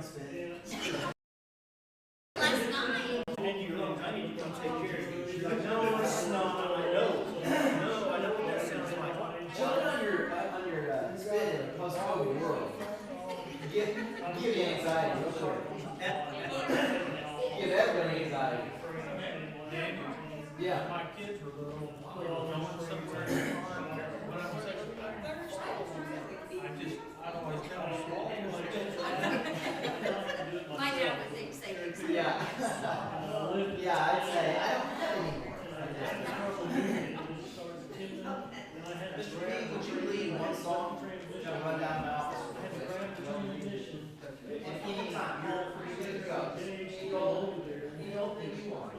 and spit. Last night. And you're like, I need to come take care of you. She's like, no, it's not. I know. No, I know what that sounds like. Jumping on your spit in a post-COVID world. Give you anxiety, real quick. Give everybody anxiety. Yeah. My kids were little. They were going somewhere. When I was actually I'd always tell them, My dad would think same thing. Yeah. Yeah, I'd say, I don't have any more. Mr. Reed, would you lead one song to run down my office? And anytime, you're good to go. Any old thing you want.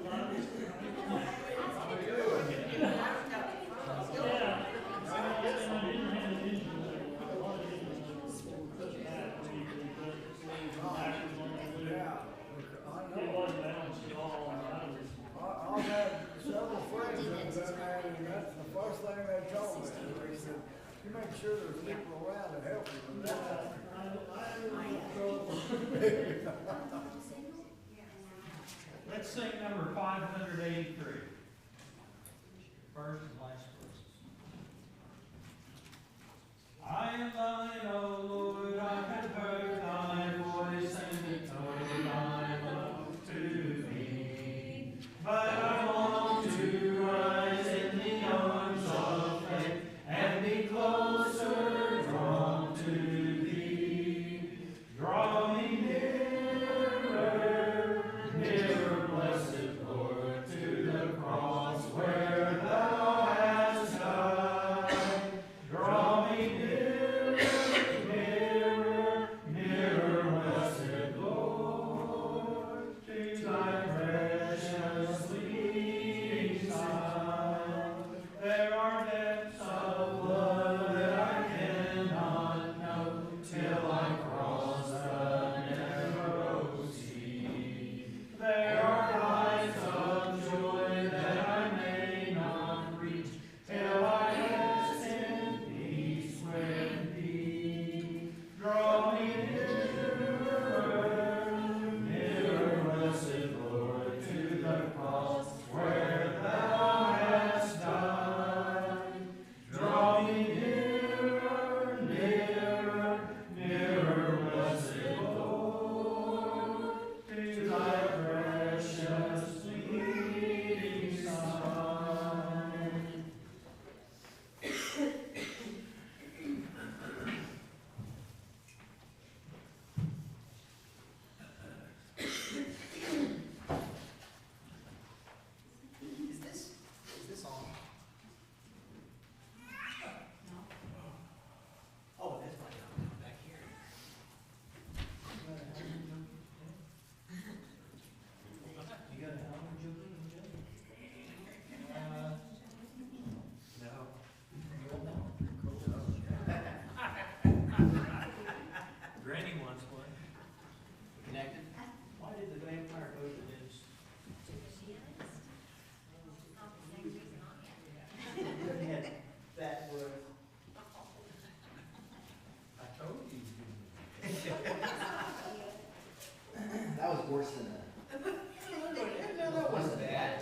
I've had several friends that have been there, and that's the first thing they told me. They said, you make sure there's people around to help you with that. Let's sing number 583. First and last verses. I am thine, O Lord, I have heard thy voice and told thy love to me. But I long to rise in the arms of faith and be closer drawn to thee. Draw me nearer, nearer, blessed Lord, to the cross where thou hast died. Draw me nearer, nearer, nearer, blessed Lord, to thy precious leading side. There are depths of love that I cannot know till I cross the narrow sea. There are heights of joy that I may not reach till I rest in peace with thee. Draw me nearer, nearer, blessed Lord, to the cross where thou hast died. Draw me nearer, nearer, nearer, blessed Lord, to thy precious leading side. Is this on? Oh, that's my job back here. You got a helmet, Julie? No. Granny wants one. Connected? Why did the vampire go to this? That was. I told you. That was worse than that. No, that wasn't bad.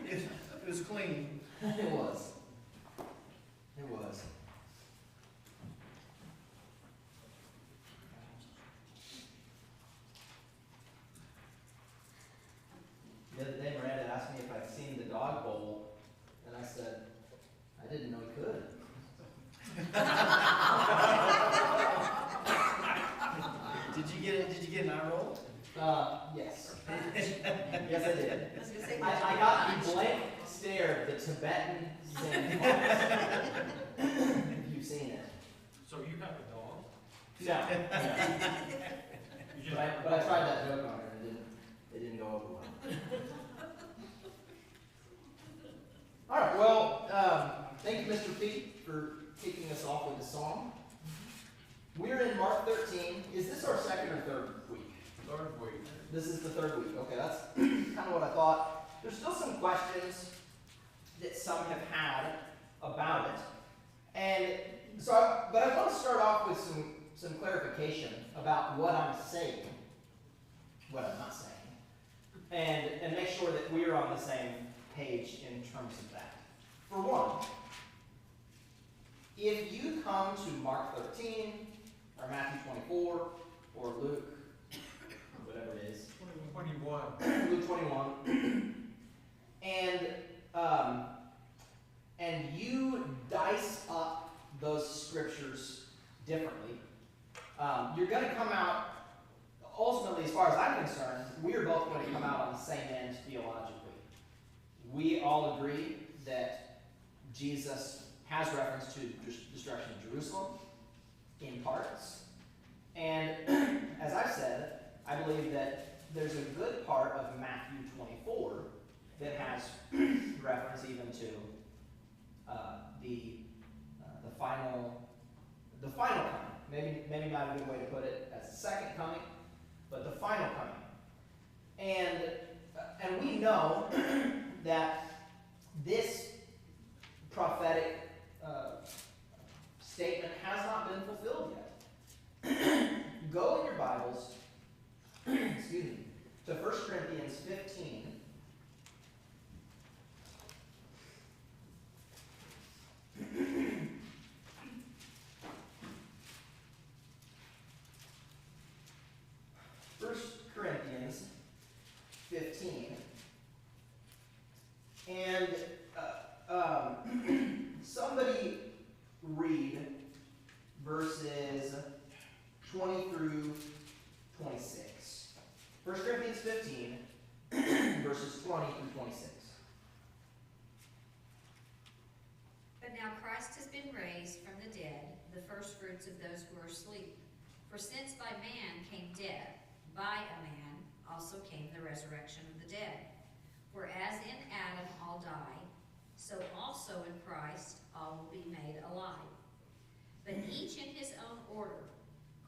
It was clean. It was. It was. The other day, Miranda asked me if I'd seen the dog bowl, and I said, I didn't know he could. Did you get an eye roll? Yes. Yes, I did. I got the blank stare, the Tibetan Zen pose. If you've seen it. So you have a dog? No. You But I tried that joke on her and it didn't go over well. All right, well, thank you, Mr. Pete, for kicking us off with the song. We're in Mark 13. Is this our second or third week? Third week. This is the third week. Okay, that's kind of what I thought. There's still some questions that some have had about it. And so, but I want to start off with some clarification about what I'm saying, what I'm not saying, and make sure that we're on the same page in terms of that. For one, if you come to Mark 13, or Matthew 24, or Luke, whatever it is, 21. Luke 21, and you dice up those scriptures differently, you're going to come out, ultimately, as far as I'm concerned, we're both going to come out on the same end theologically. We all agree that Jesus has reference to destruction of Jerusalem in parts. And as I've said, I believe that there's a good part of Matthew 24 that has reference even to the final coming. Maybe not a good way to put it as the second coming, but the final coming. And we know that this prophetic statement has not been fulfilled yet. Go in your Bibles, excuse me, to 1 Corinthians 15. Corinthians 15. And somebody read verses 20 through 26. 1 Corinthians 15, verses 20 through 26. But now Christ has been raised from the dead, the firstfruits of those who are asleep. For since by man came death, by a man also came the resurrection of the dead. For as in Adam all die, so also in Christ all will be made alive. But each in his own order,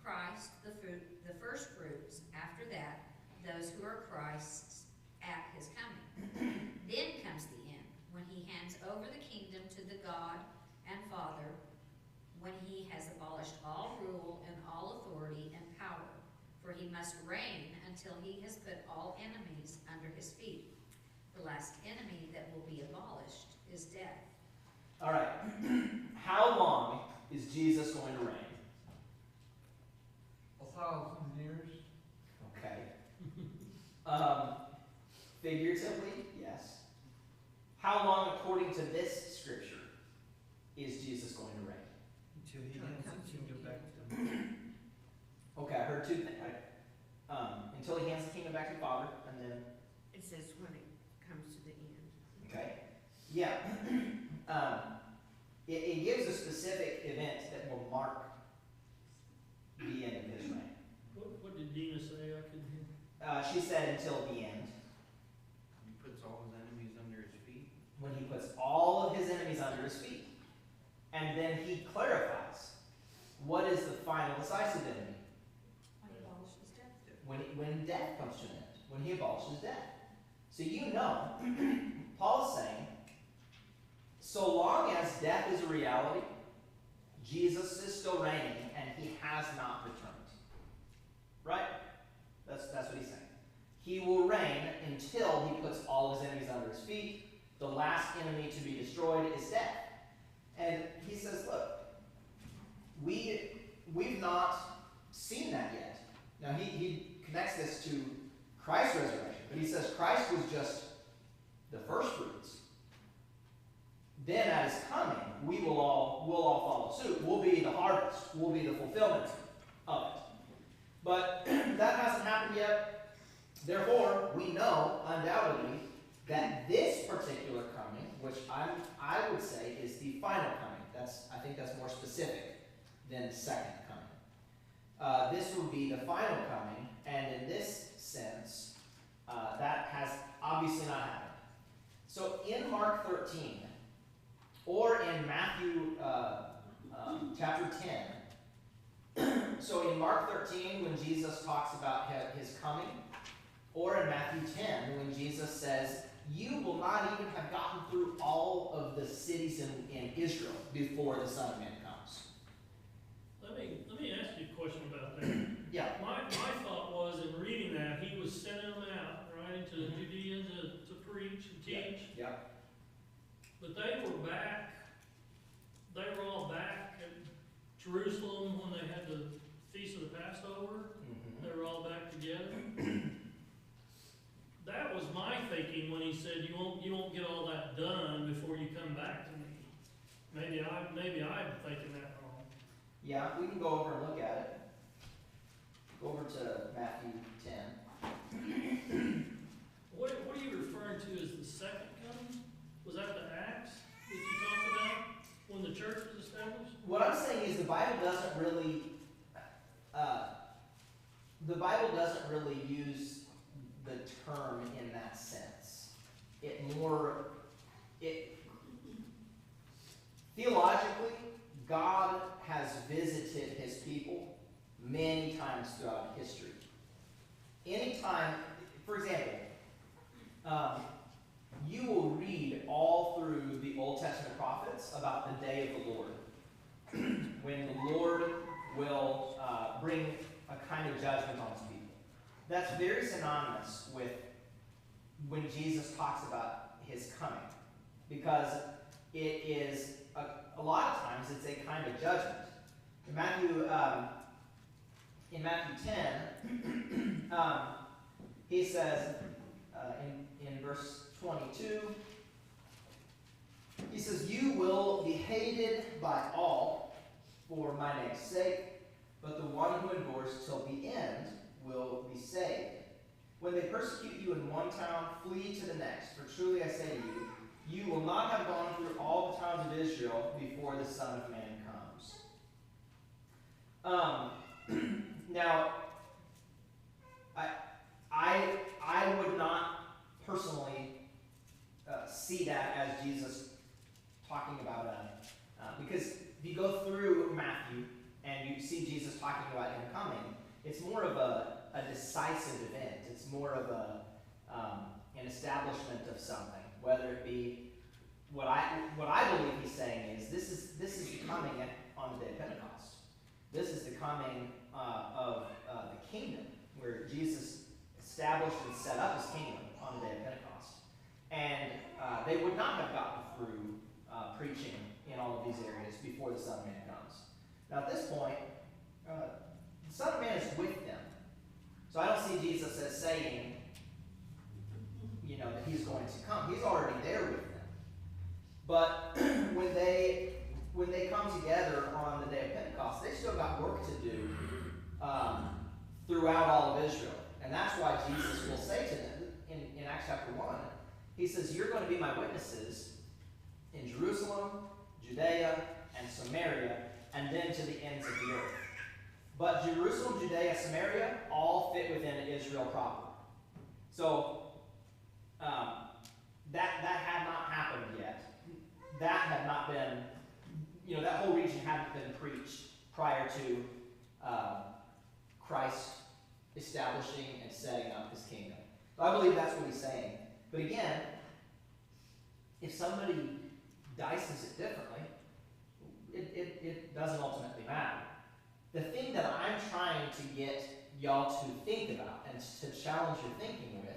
Christ the firstfruits, after that those who are Christ's at his coming. Then comes the end, when he hands over the kingdom to the God and Father, when he has abolished all rule and all authority and power. For he must reign until he has put all enemies under his feet. The last enemy that will be abolished is death. All right. How long is Jesus going to reign? 1,000 years. Okay. Figuratively, yes. How long, according to this scripture, is Jesus going to reign? Until he hands the kingdom back to him. Okay, I heard two things. Until he hands the kingdom back to the Father, and then... It says when it comes to the end. Okay. Yeah. It gives a specific event that will mark the end of his reign. What did Dina say? I couldn't hear. She said until the end. He puts all his enemies under his feet. When he puts all of his enemies under his feet. And then he clarifies what is the final decisive enemy. When he abolishes death. When death comes to an end. When he abolishes death. So you know, Paul is saying, so long as death is a reality, Jesus is still reigning and he has not returned. Right? That's what he's saying. He will reign until he puts all his enemies under his feet. The last enemy to be destroyed is death. And he says, look, we've not seen that yet. Now he connects this to Christ's resurrection, but he says Christ was just the first fruits. Then at his coming, we'll all follow suit. We'll be the harvest. We'll be the fulfillment of it. But that hasn't happened yet. Therefore, we know undoubtedly that this particular coming, which I would say is the final coming. I think that's more specific than the second coming. This will be the final coming, and in this sense, that has obviously not happened. So in Mark 13, or in Matthew chapter 10, so in Mark 13, when Jesus talks about his coming, or in Matthew 10, when Jesus says, you will not even have gotten through all of the cities in Israel before the Son of Man comes. Let me ask you a question. But they were all back at Jerusalem when they had the Feast of the Passover. Mm-hmm. They were all back together. That was my thinking when he said, you won't get all that done before you come back to me. Maybe I'm thinking that wrong. Yeah, we can go over and look at it. Go over to Matthew 10. What are you referring to as the second coming? Was that the Acts that you talked about when the church was established? What I'm saying is the Bible doesn't really use the term in that sense. Theologically, God has visited his people many times throughout history. Anytime, for example, you will read all through the Old Testament prophets about the day of the Lord, when the Lord will bring a kind of judgment on his people. That's very synonymous with when Jesus talks about his coming, because it is a lot of times it's a kind of judgment. In Matthew 10, he says in verse 22, he says, "You will be hated by all for my name's sake, but the one who endures till the end will be saved. When they persecute you in one town, flee to the next. For truly I say to you, you will not have gone through all the towns of Israel before the Son of Man comes." Now, I would not personally see that as Jesus talking about because if you go through Matthew and you see Jesus talking about him coming, it's more of a decisive event. It's more of an establishment of something, whether it be what I believe he's saying is this is the coming on the day of Pentecost. This is the coming of the kingdom, where Jesus established and set up his kingdom on the day of Pentecost. And they would not have gotten through preaching in all of these areas before the Son of Man comes. Now at this point, the Son of Man is with them. So I don't see Jesus as saying, that he's going to come. He's already there with them. But when they come together on the day of Pentecost, they still got work to do throughout all of Israel. And that's why Jesus will say to them in Acts chapter 1, he says, "You're going to be my witnesses in Jerusalem, Judea, and Samaria, and then to the ends of the earth." But Jerusalem, Judea, Samaria all fit within Israel proper. So that had not happened yet. That had not been, that whole region hadn't been preached prior to Christ establishing and setting up his kingdom. So I believe that's what he's saying. But again, if somebody dices it differently, it doesn't ultimately matter. The thing that I'm trying to get y'all to think about and to challenge your thinking with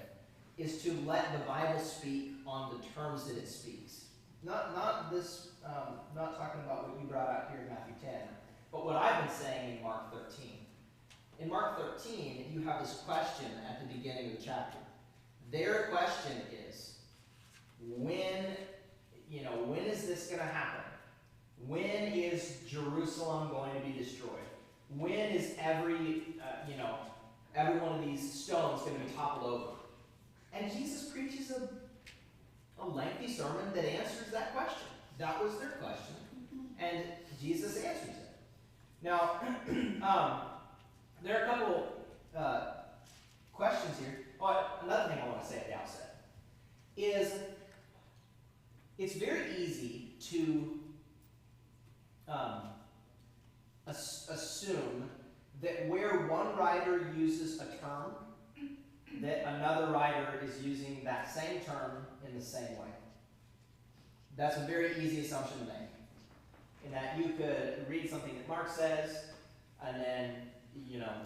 is to let the Bible speak on the terms that it speaks. Not talking about what you brought out here in Matthew 10, but what I've been saying in Mark 13. In Mark 13, you have this question at the beginning of the chapter. Their question is, when is this going to happen? When is Jerusalem going to be destroyed? When is every one of these stones going to be toppled over? And Jesus preaches a lengthy sermon that answers that question. That was their question, and Jesus answers it. Now, there are a couple questions here. Oh, another thing I want to say at the outset is it's very easy to assume that where one writer uses a term, that another writer is using that same term in the same way. That's a very easy assumption to make. In that you could read something that Mark says, and then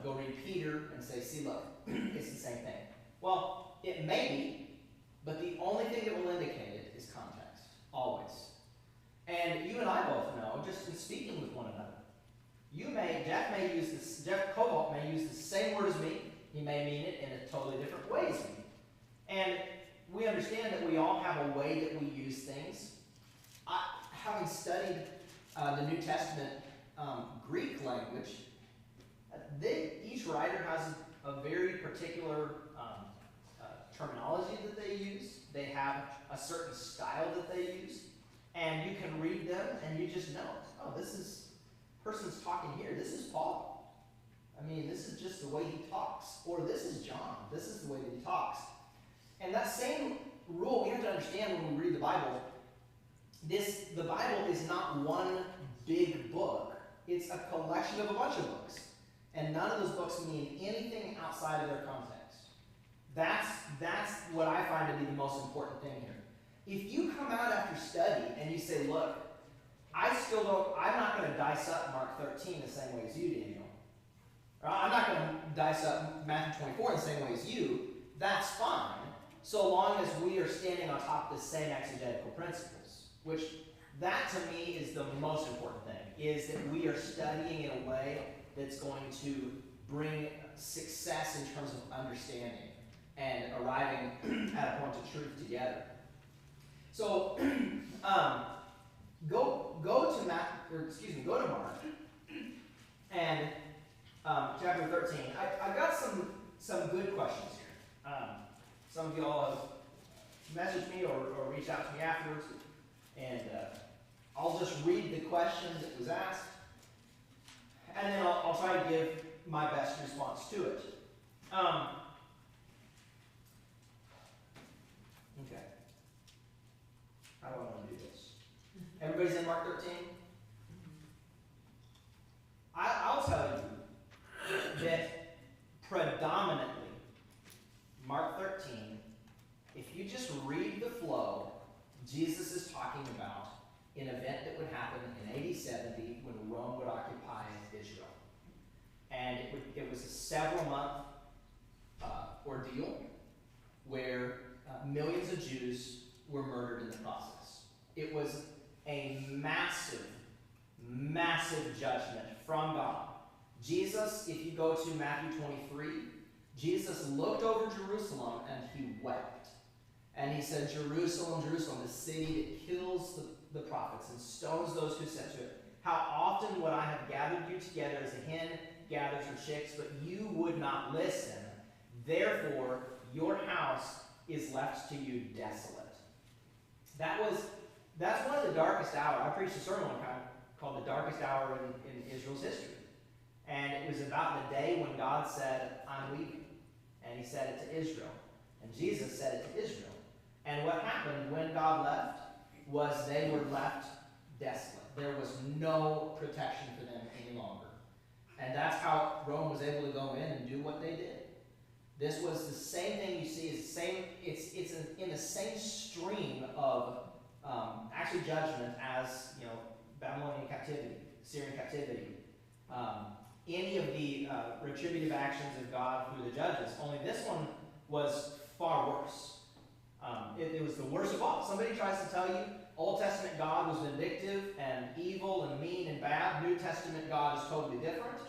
go read Peter and say, "See, look, it's the same thing." Well, it may be, but the only thing that will indicate it is context. always. And you and I both know, just in speaking with one another, Jeff Cobalt may use the same word as me. He may mean it in a totally different way as me. And we understand that we all have a way that we use things. Having studied the New Testament Greek language, each writer has a very particular terminology that they use. They have a certain style that they use. And you can read them and you just know, oh, person's talking here. This is Paul. I mean, this is just the way he talks. Or this is John. This is the way that he talks. And that same rule we have to understand when we read the Bible. The Bible is not one big book. It's a collection of a bunch of books. And none of those books mean anything outside of their context. That's what I find to be the most important thing here. If you come out after study and you say, look, I'm not going to dice up Mark 13 the same way as you, Daniel. Or I'm not going to dice up Matthew 24 the same way as you. That's fine, so long as we are standing on top of the same exegetical principles, which that to me is the most important thing, is that we are studying in a way that's going to bring success in terms of understanding and arriving at a point of truth together. So, go to Mark, and chapter 13. I've got some good questions here. Some of you all have messaged me or reached out to me afterwards, and I'll just read the question that was asked, and then I'll try to give my best response to it. Okay. How do I want to do this? Everybody's in Mark 13? I'll tell you that predominantly, Mark 13, if you just read the flow, Jesus is talking about an event that would happen in AD 70 when Rome would occupy Israel. And it was a several-month ordeal where millions of Jews were murdered in the process. It was a massive, massive judgment from God. Jesus, if you go to Matthew 23, Jesus looked over Jerusalem and he wept. And he said, Jerusalem, Jerusalem, the city that kills the prophets and stones those who sent to it. How often would I have gathered you together as a hen gathers her chicks, but you would not listen. Therefore, your house is left to you desolate. That's one of the darkest hours. I preached a sermon one time called The Darkest Hour in Israel's History. And it was about the day when God said, I'm leaving. And he said it to Israel. And Jesus said it to Israel. And what happened when God left was they were left desolate. There was no protection for them any longer. And that's how Rome was able to go in and do what they did. This was the same thing you see. It's in the same stream of actually judgment as Babylonian captivity, Syrian captivity. Any of the retributive actions of God through the judges. Only this one was far worse. It was the worst of all. Somebody tries to tell you Old Testament God was vindictive and evil and mean and bad. New Testament God is totally different.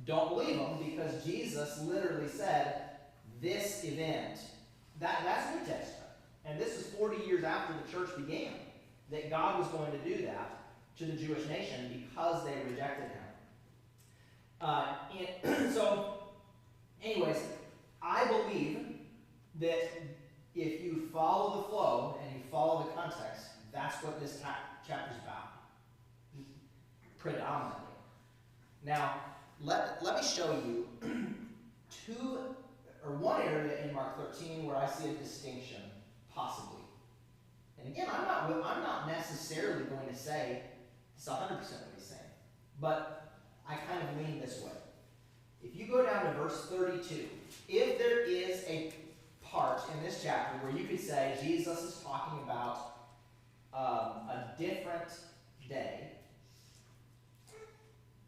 Don't believe them, because Jesus literally said this event. That's New Testament. And this is 40 years after the church began, that God was going to do that to the Jewish nation because they rejected him. So, anyways, I believe that if you follow the flow and you follow the context, that's what this chapter's about, predominantly. Now, let me show you one area in Mark 13 where I see a distinction, possibly. And again, I'm not necessarily going to say it's 100% what he's saying, but I kind of lean this way. If you go down to verse 32, if there is a part in this chapter where you could say Jesus is talking about a different day,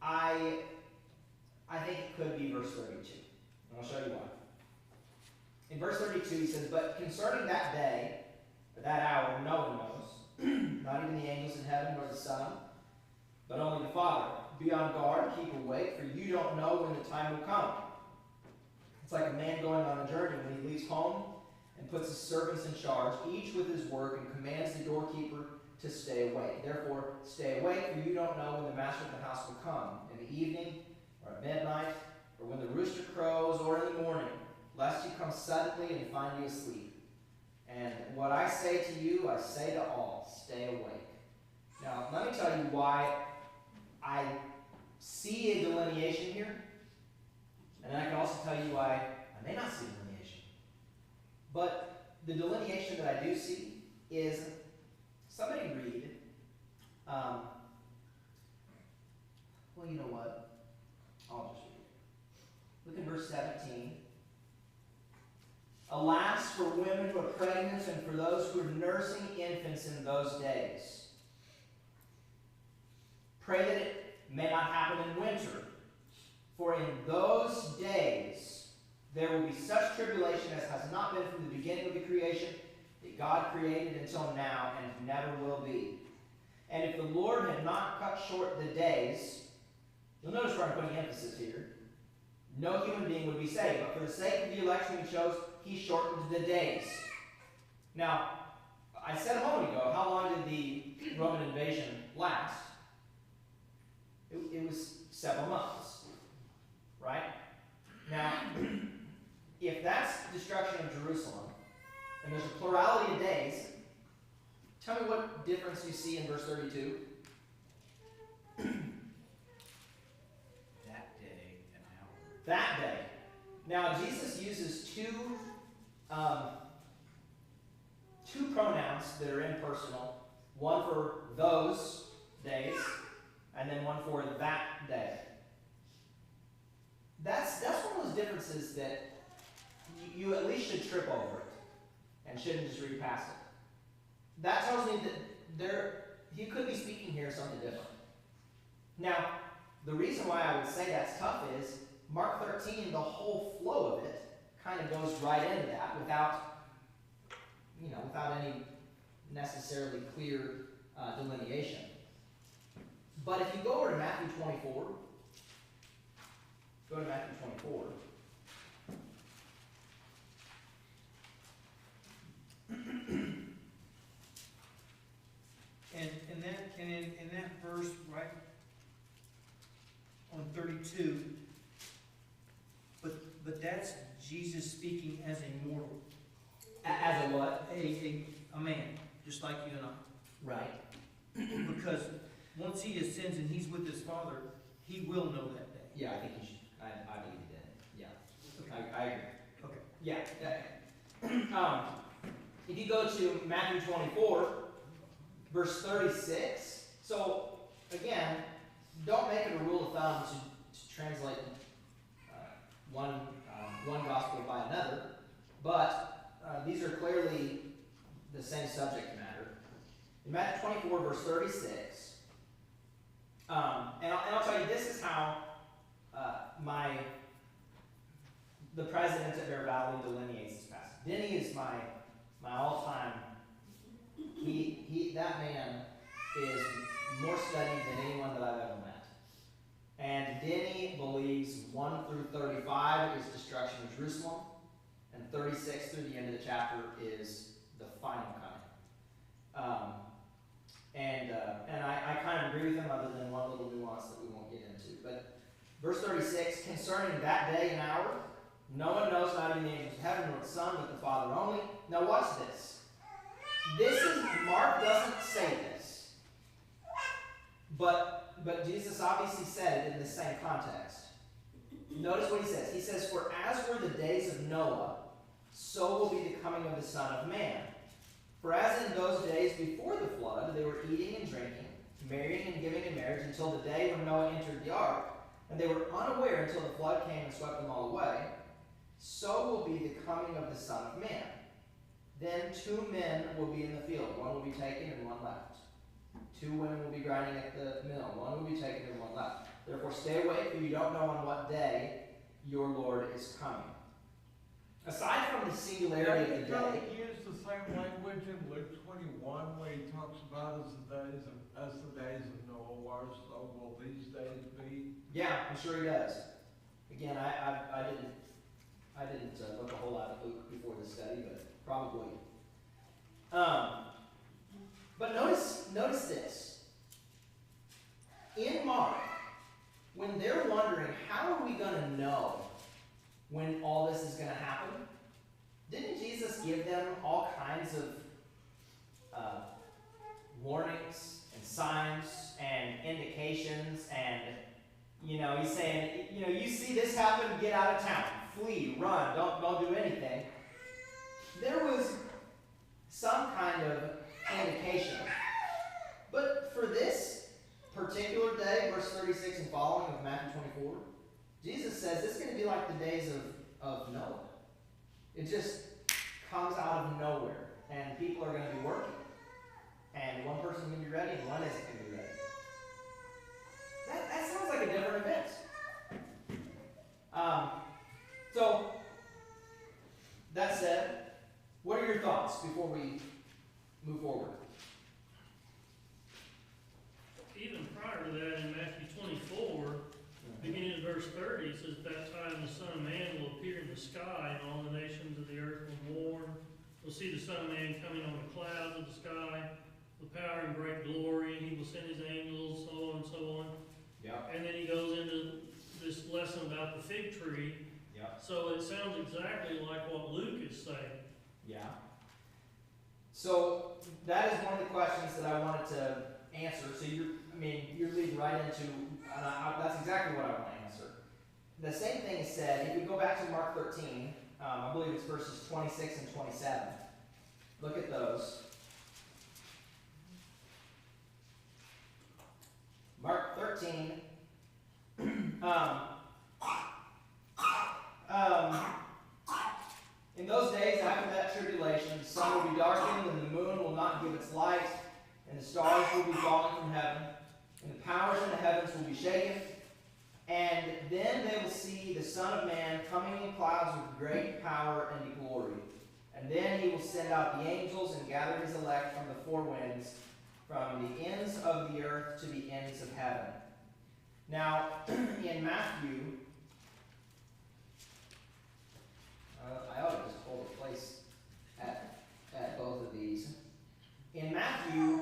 I think it could be verse 32. And I'll show you why. In verse 32 he says, but concerning that day, or that hour, no one knows, not even the angels in heaven nor the Son, but only the Father. Be on guard, keep awake, for you don't know when the time will come. It's like a man going on a journey when he leaves home and puts his servants in charge, each with his work, and commands the doorkeeper to stay awake. Therefore, stay awake, for you don't know when the master of the house will come, in the evening, or at midnight, or when the rooster crows, or in the morning, lest he come suddenly and find you asleep. And what I say to you, I say to all, stay awake. Now, let me tell you why I see a delineation here, and then I can also tell you why I may not see a delineation. But the delineation that I do see is, somebody read, well, you know what? I'll just read it. Look in verse 17. Alas for women who are pregnant and for those who are nursing infants in those days. Pray that it may not happen in winter, for in those days there will be such tribulation as has not been from the beginning of the creation that God created until now and never will be. And if the Lord had not cut short the days, you'll notice where I'm putting emphasis here, no human being would be saved. But for the sake of the election he chose, he shortened the days. Now, I said a moment ago, how long did the Roman invasion last? It was several months, right? Now, if that's destruction of Jerusalem, and there's a plurality of days, tell me what difference you see in verse 32. That day, an hour. That day. Now, Jesus uses two pronouns that are impersonal. One for those days, and then one for that day. That's one of those differences that you at least should trip over it and shouldn't just read past it. That tells me that he could be speaking here something different. Now, the reason why I would say that's tough is Mark 13, the whole flow of it kind of goes right into that without any necessarily clear delineation. But if you go over to Matthew 24, go to Matthew 24. And in that verse, right on 32, but that's Jesus speaking as a mortal. As a what? A man, just like you and I. Right. Because once he ascends and he's with his Father, he will know that day. Yeah, I think you should. I believe he did. Yeah. Okay. I agree. Okay. Yeah. If you go to Matthew 24, verse 36, so again, don't make it a rule of thumb to translate one gospel by another, but these are clearly the same subject matter. In Matthew 24, verse 36, and I'll tell you, this is how the president at Bear Valley delineates this passage. Denny is my all-time. That man is more studied than anyone that I've ever met. And Denny believes 1 through 35 is destruction of Jerusalem, and 36 through the end of the chapter is the final coming. And I kind of agree with him, other than one little nuance that we won't get into. But verse 36, concerning that day and hour, no one knows, not even the angels of heaven, nor the Son, but the Father only. Now watch this. Mark doesn't say this, but Jesus obviously said it in the same context. Notice what he says. He says, for as were the days of Noah, so will be the coming of the Son of Man. For as in those days before the flood, they were eating and drinking, marrying and giving in marriage, until the day when Noah entered the ark, and they were unaware until the flood came and swept them all away, so will be the coming of the Son of Man. Then 2 men will be in the field, one will be taken and one left. 2 women will be grinding at the mill, one will be taken and one left. Therefore stay awake, for you don't know on what day your Lord is coming. aside from the singularity of the Don't day, use the same language in Luke 21 where he talks about as the days of Noah were, so will these days be. yeah, I'm sure he does. Again, I didn't look a whole lot at Luke before this study, but probably. But notice this. In Mark, when they're wondering, how are we going to know when all this is going to happen? Didn't Jesus give them all kinds of warnings and signs and indications? And, he's saying, you see this happen, get out of town. Flee, run, don't do anything. There was some kind of indication. But for this particular day, verse 36 and following of Matthew 24, Jesus says this is going to be like the days of Noah. It just comes out of nowhere, and people are going to be working. And one person's going to be ready, and one isn't going to be ready. That sounds like a different event. So, that said, what are your thoughts before we move forward? Even prior to that, in Matthew 24, beginning in verse 30, it says, "That time the Son of Man will appear in the sky, and all the nations of the earth will mourn. We'll see the Son of Man coming on the clouds of the sky, with power and great glory. He will send his angels," so on and so on. Yeah. And then he goes into this lesson about the fig tree. Yeah. So it sounds exactly like what Luke is saying. Yeah. So that is one of the questions that I wanted to answer. So you're leading right into, that's exactly what I want to answer. The same thing is said, if we go back to Mark 13, I believe it's verses 26 and 27. Look at those. Mark 13, in those days after that tribulation, the sun will be darkened, and the moon will not give its light, and the stars will be falling from heaven, and the powers in the heavens will be shaken. And then they will see the Son of Man coming in clouds with great power and glory. And then he will send out the angels and gather his elect from the four winds, from the ends of the earth to the ends of heaven. Now, in Matthew, I ought to just hold a place at both of these. In Matthew,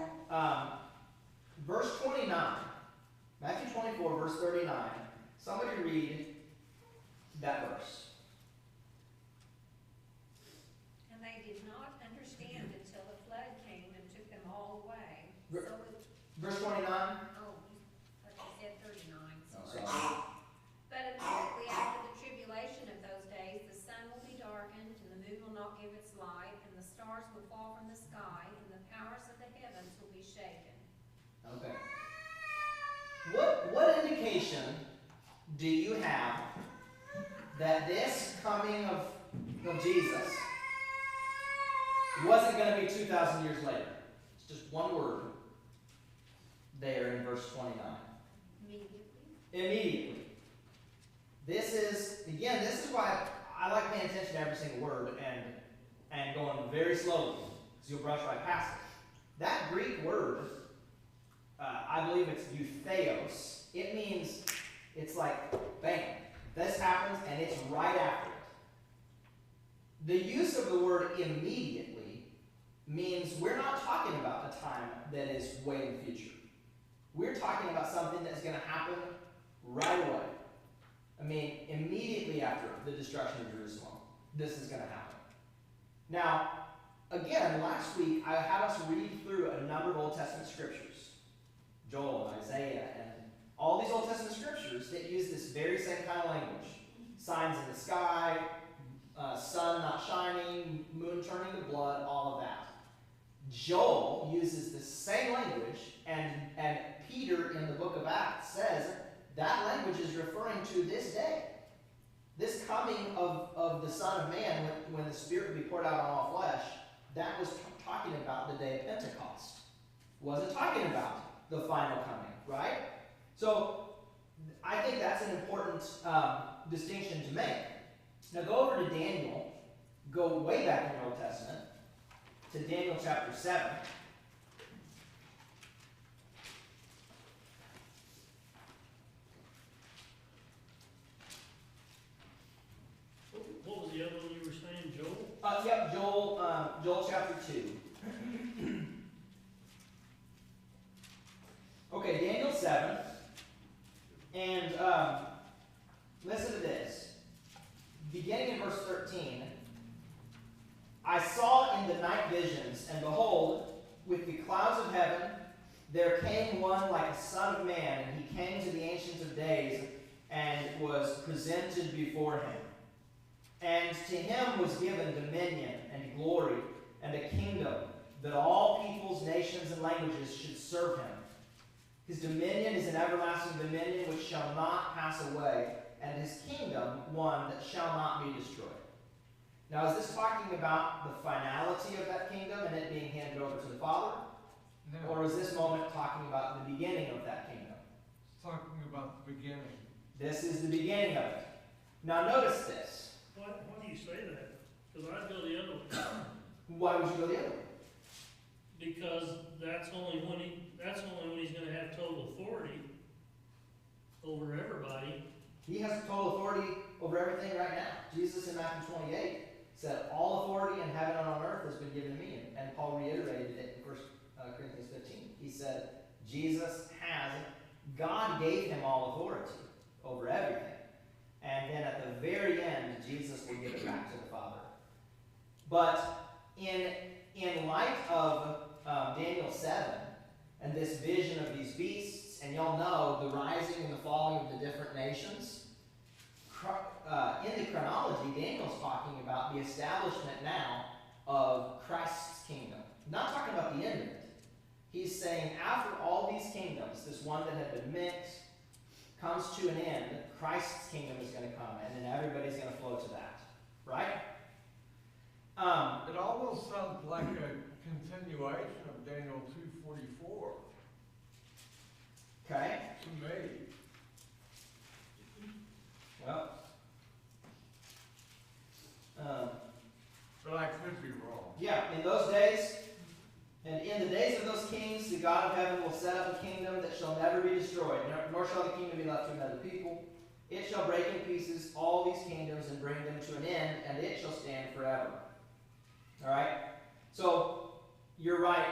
verse 29, Matthew 24, verse 39, somebody read that verse. And they did not understand until the flood came and took them all away. Verse 29? Oh, like I said, 39, sorry. But immediately after the tribulation of those days, the sun will be darkened, and the moon will not give its light, and the stars will fall from the sky, and the powers of the heavens will be shaken. Okay. What indication do you have that this coming of Jesus wasn't going to be 2,000 years later? It's just one word there in verse 29. Immediately. This is why I like paying attention to every single word and going very slowly, because you'll brush right past it. That Greek word, I believe it's eutheos. It means, it's like, bam, this happens and it's right after it. The use of the word immediately means we're not talking about a time that is way in the future. We're talking about something that's going to happen right away. I mean, immediately after the destruction of Jerusalem, this is going to happen. Now, again, last week I had us read through a number of Old Testament scriptures. Joel and Isaiah and all these Old Testament scriptures that use this very same kind of language. Signs in the sky, sun not shining, moon turning to blood, all of that. Joel uses the same language, and Peter in the book of Acts says that language is referring to this day. This coming of the Son of Man, when the Spirit will be poured out on all flesh, that was talking about the day of Pentecost. It wasn't talking about the final coming, right? So I think that's an important distinction to make. Now go over to Daniel go way back in the Old Testament to Daniel chapter 7. What was the other one you were saying, Joel? Yep, Joel chapter 2. Okay, Daniel 7. And listen to this. Beginning in verse 13. I saw in the night visions, and behold, with the clouds of heaven, there came one like a son of man, and he came to the Ancient of Days, and was presented before him. And to him was given dominion and glory and a kingdom, that all peoples, nations, and languages should serve him. His dominion is an everlasting dominion which shall not pass away, and his kingdom one that shall not be destroyed. Now, is this talking about the finality of that kingdom and it being handed over to the Father? No, Or is this moment talking about the beginning of that kingdom? it's talking about the beginning. This is the beginning of it. Now, notice this. Why do you say that? Because I'd go the other way. Why would you go the other way? Because that's only when he's going to have total authority over everybody. He has total authority over everything right now. Jesus in Matthew 28 said, all authority in heaven and on earth has been given to me. And Paul reiterated it in 1 Corinthians 15. He said, God gave him all authority over everything. And then at the very end, Jesus will give it back to the Father. But in light of Daniel 7 and this vision of these beasts, and y'all know the rising and the falling of the different nations, in the chronology, Daniel's talking about the establishment now of Christ's kingdom. Not talking about the end of it. He's saying after all these kingdoms, this one that had been mixed, comes to an end, Christ's kingdom is going to come, and then everybody's going to flow to that. Right? It almost sounds like a continuation of Daniel 2:44 Okay? to me. Well, But I could be wrong. yeah, in those days, and in the days of those kings, the God of heaven will set up a kingdom that shall never be destroyed, nor shall the kingdom be left to another people. It shall break in pieces all these kingdoms and bring them to an end, and it shall stand forever. Alright? So, you're right,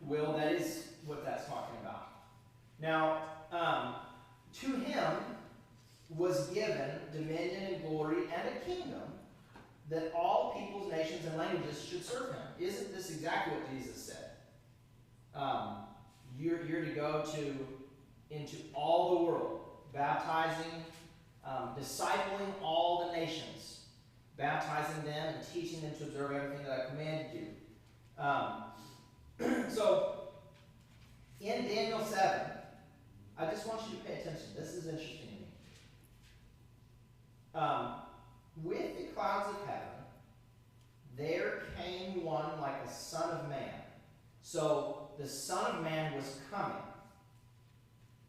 Will, that is what that's talking about. Now, to him was given dominion and glory and a kingdom that all peoples, nations, and languages should serve him. Isn't this exactly what Jesus said? You're to go into all the world, baptizing, discipling all the nations, baptizing them and teaching them to observe everything that I commanded you. So, in Daniel 7, I just want you to pay attention. This is interesting to me. With the clouds of heaven, there came one like a son of man. So, the Son of Man was coming.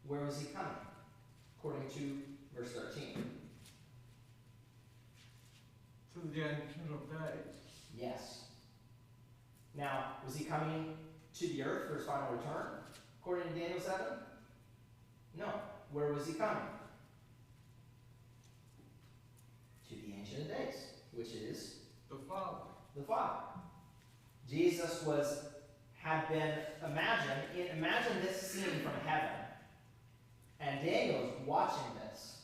Where was he coming? According to verse 13. To the Ancient of Days. Yes. Now, was he coming to the earth for his final return? According to Daniel 7? No. Where was he coming? To the Ancient of Days, which is The Father. the Father. Jesus had been, imagine this scene from heaven. And Daniel is watching this.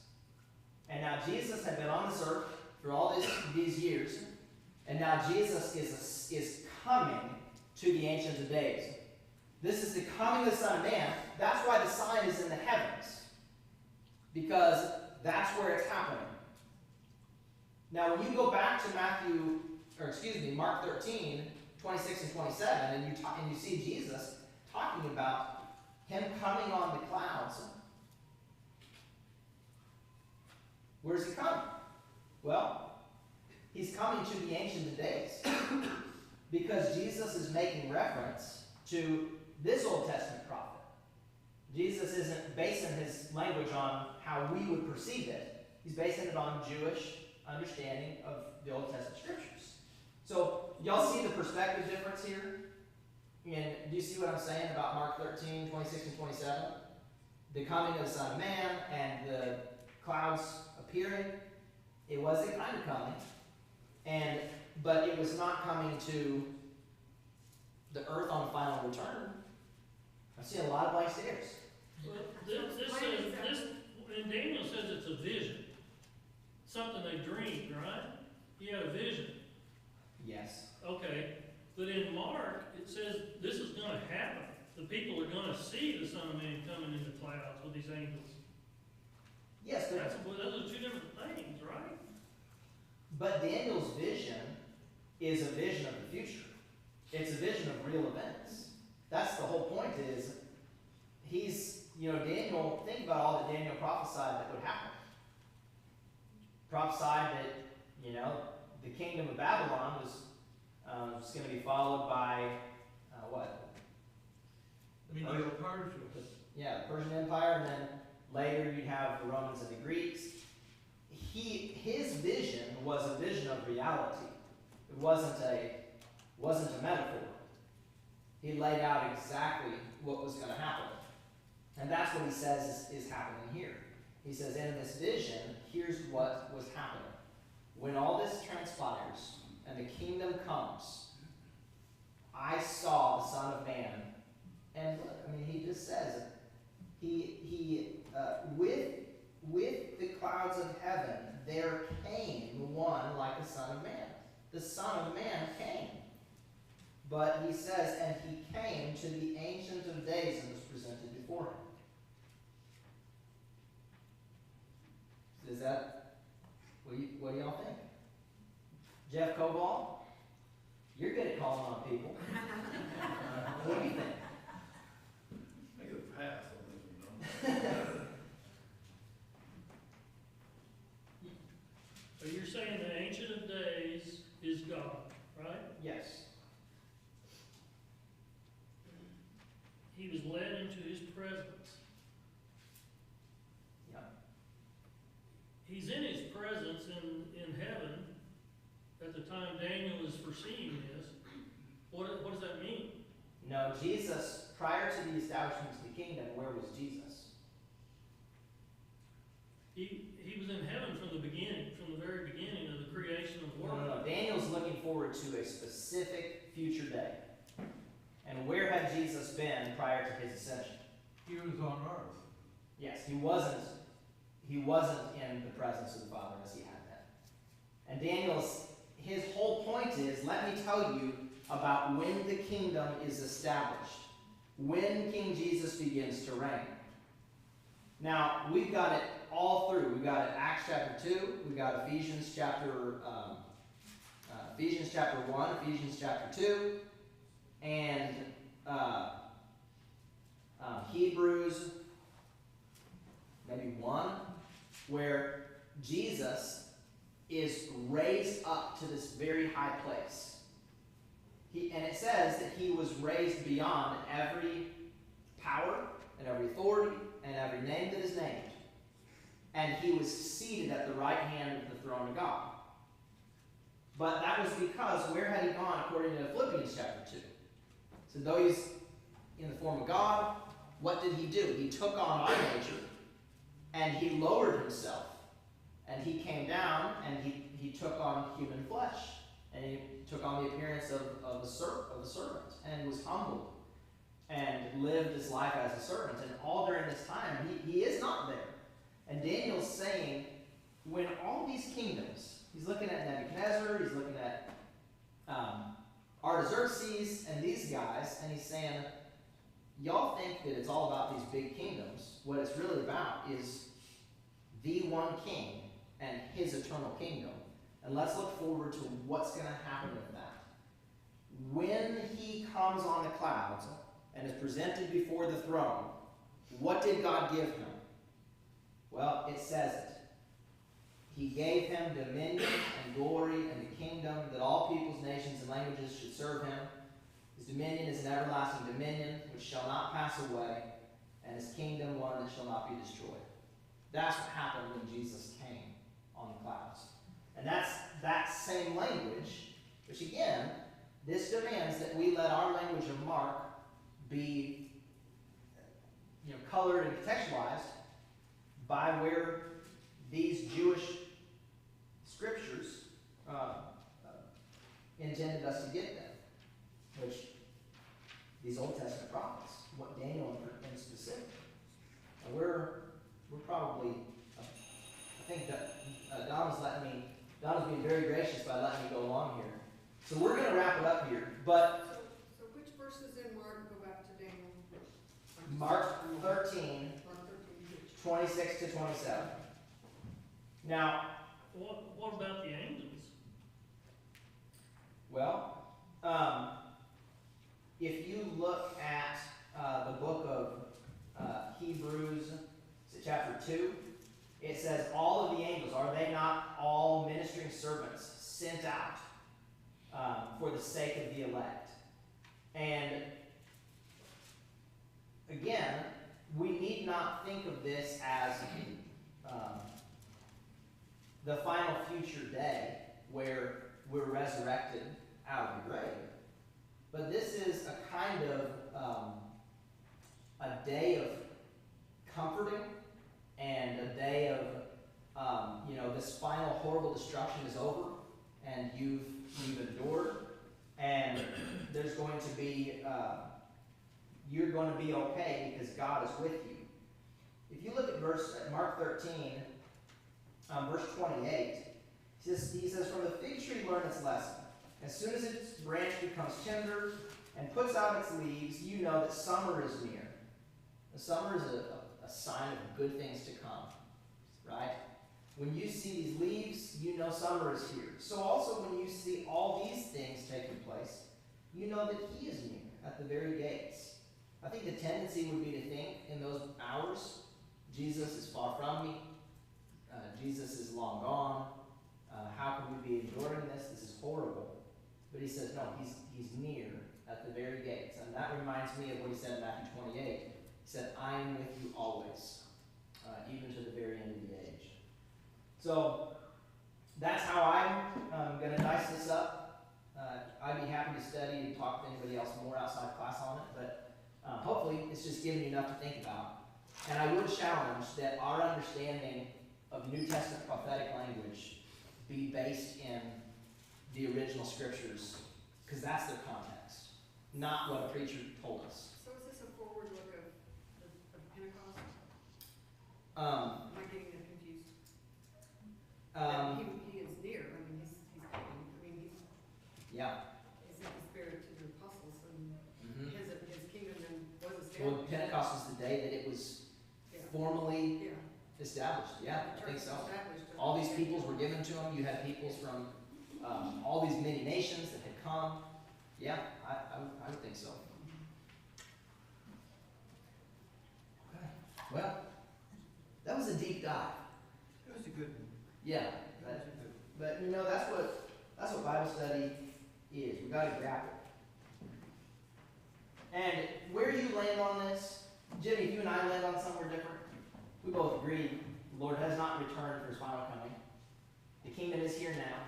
And now Jesus had been on this earth for all these years. And now Jesus is coming to the Ancient of Days. This is the coming of the Son of Man. That's why the sign is in the heavens. Because that's where it's happening. Now, when you go back to Mark 13, 26 and 27, and you see Jesus talking about him coming on the clouds, where's he coming? Well, he's coming to the Ancient of Days. Because Jesus is making reference to this Old Testament prophet. Jesus isn't basing his language on how we would perceive it. He's basing it on Jewish understanding of the Old Testament scriptures. So, y'all see the perspective difference here? And do you see what I'm saying about Mark 13, 26 and 27? The coming of the Son of Man and the clouds appearing. It was a kind of coming, but it was not coming to the earth on the final return. I've seen a lot of blank stares. Well, and Daniel says it's a vision. Something they dreamed, right? He had a vision. Yes. Okay, but in Mark, it says this is going to happen. The people are going to see the Son of Man coming in the clouds with these angels. Yes, Those are two different things, right? but Daniel's vision is a vision of the future. It's a vision of real events. That's the whole point is, Daniel, think about all that Daniel prophesied that would happen. Prophesied that, the kingdom of Babylon was going to be followed by, what? Persia. Yeah, the Persian Empire, and then later you'd have the Romans and the Greeks. His vision was a vision of reality. It wasn't a metaphor. He laid out exactly what was going to happen. And that's what he says is happening here. He says, in this vision, here's what was happening. When all this transpires and the kingdom comes, I saw the Son of Man. And look, he just says, with the clouds of heaven, there came one like the Son of Man. The Son of Man came. But he says, and he came to the Ancient of Days and was presented before him. Is that, what do y'all think? Jeff Koval, you're good at calling on people. What do you think? I get a pass on this one, So you're saying the Ancient of Days is God, right? Yes. He was led into his presence. Yeah. He's in his presence in heaven at the time Daniel is foreseeing this. What does that mean? No, Jesus, prior to the establishment of the kingdom, where was Jesus? He was in heaven from the beginning, from the very beginning of the creation of the world. No. Daniel's looking forward to a specific future day. And where had Jesus been prior to his ascension? He was on earth. Yes, he wasn't in the presence of the Father as he had been. And his whole point is, let me tell you about when the kingdom is established, when King Jesus begins to reign. Now, we've got it all through. We've got it Acts chapter 2, we've got Ephesians chapter 1, Ephesians chapter 2, and Hebrews maybe 1, where Jesus is raised up to this very high place. And it says that he was raised beyond every power and every authority and every name that is named. And he was seated at the right hand of the throne of God. But that was because, where had he gone according to Philippians chapter 2? So though he's in the form of God, what did he do? He took on our nature, and he lowered himself. And he came down, and he took on human flesh. And he took on the appearance of a servant, and was humbled, and lived his life as a servant. And all during this time, he is not there. And Daniel's saying, when all these kingdoms, he's looking at Nebuchadnezzar, he's looking at Artaxerxes, and these guys, and he's saying, y'all think that it's all about these big kingdoms. What it's really about is the one king and his eternal kingdom. And let's look forward to what's going to happen with that. When he comes on the clouds and is presented before the throne, what did God give him? Well, it says it. He gave him dominion and glory and the kingdom that all peoples, nations, and languages should serve him. His dominion is an everlasting dominion which shall not pass away, and his kingdom one that shall not be destroyed. That's what happened when Jesus came on the clouds. And that same language Which again, this demands that we let our language of Mark be colored and contextualized by where these Jewish scriptures intended us to get them, which these Old Testament prophets, what Daniel in specific. And we're probably, I think that Donna's being very gracious by letting me go along here. So we're going to wrap it up here, but So which verses in Mark go back to Daniel? Mark 13, 26 to 27. Now, What about the angels? well, if you look at the book of Hebrews, chapter 2, it says, all of the angels, are they not all ministering servants sent out for the sake of the elect? And again, we need not think of this as the final future day where we're resurrected out of the grave. But this is a kind of a day of comforting and a day of, this final horrible destruction is over and you've endured, and there's going to be, you're going to be okay because God is with you. If you look at Mark 13, verse 28, he says, from the fig tree learn its lesson. As soon as its branch becomes tender and puts out its leaves, you know that summer is near. The summer is a sign of good things to come, right? When you see these leaves, you know summer is here. So also when you see all these things taking place, you know that he is near at the very gates. I think the tendency would be to think in those hours, Jesus is far from me. Jesus is long gone. How can we be enduring this? This is horrible. But he says, no, he's near at the very gates. And that reminds me of what he said in Matthew 28. He said, I am with you always, even to the very end of the age. So that's how I'm going to dice this up. I'd be happy to study and talk to anybody else more outside class on it, but hopefully it's just giving you enough to think about. And I would challenge that our understanding of New Testament prophetic language be based in the original scriptures, because that's their context, not what a preacher told us. So is this a forward look of Pentecost? Am I getting that confused? He is near. I mean, he's coming. I mean, he's sent the Spirit to the apostles, and his kingdom then was established. Well, Pentecost is the day that it was formally established. Yeah, I think so. All these peoples were given to him. You had peoples from all these many nations that had come. Yeah, I would think so. Okay. Well, that was a deep dive. It was a good one. Yeah, but that's what Bible study is. We got to grapple. And where you land on this, Jimmy, if you and I land on somewhere different, we both agree the Lord has not returned for his final coming. The kingdom is here now,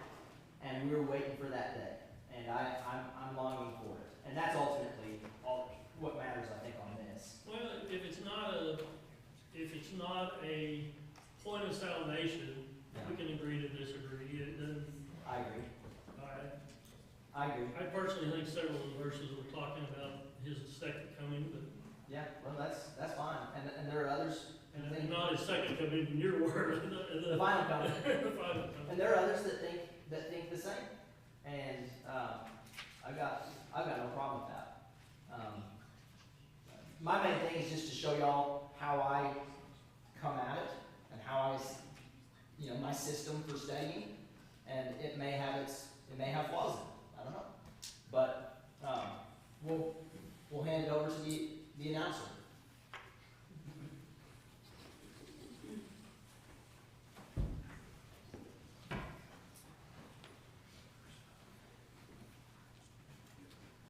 and we're waiting for that day. And I'm longing for it. And that's ultimately what matters, I think, on this. Well, if it's not a point of salvation, we can agree to disagree. I agree. I I agree. I personally think several of the verses were talking about his second coming, but Yeah, well, that's fine. And there are others. and not his second coming in your word. The final coming. The final coming. And there are others that think the same. And I've got no problem with that. My main thing is just to show y'all how I come at it and how my system for studying. And it may have flaws in it. I don't know. But we'll hand it over to the announcer.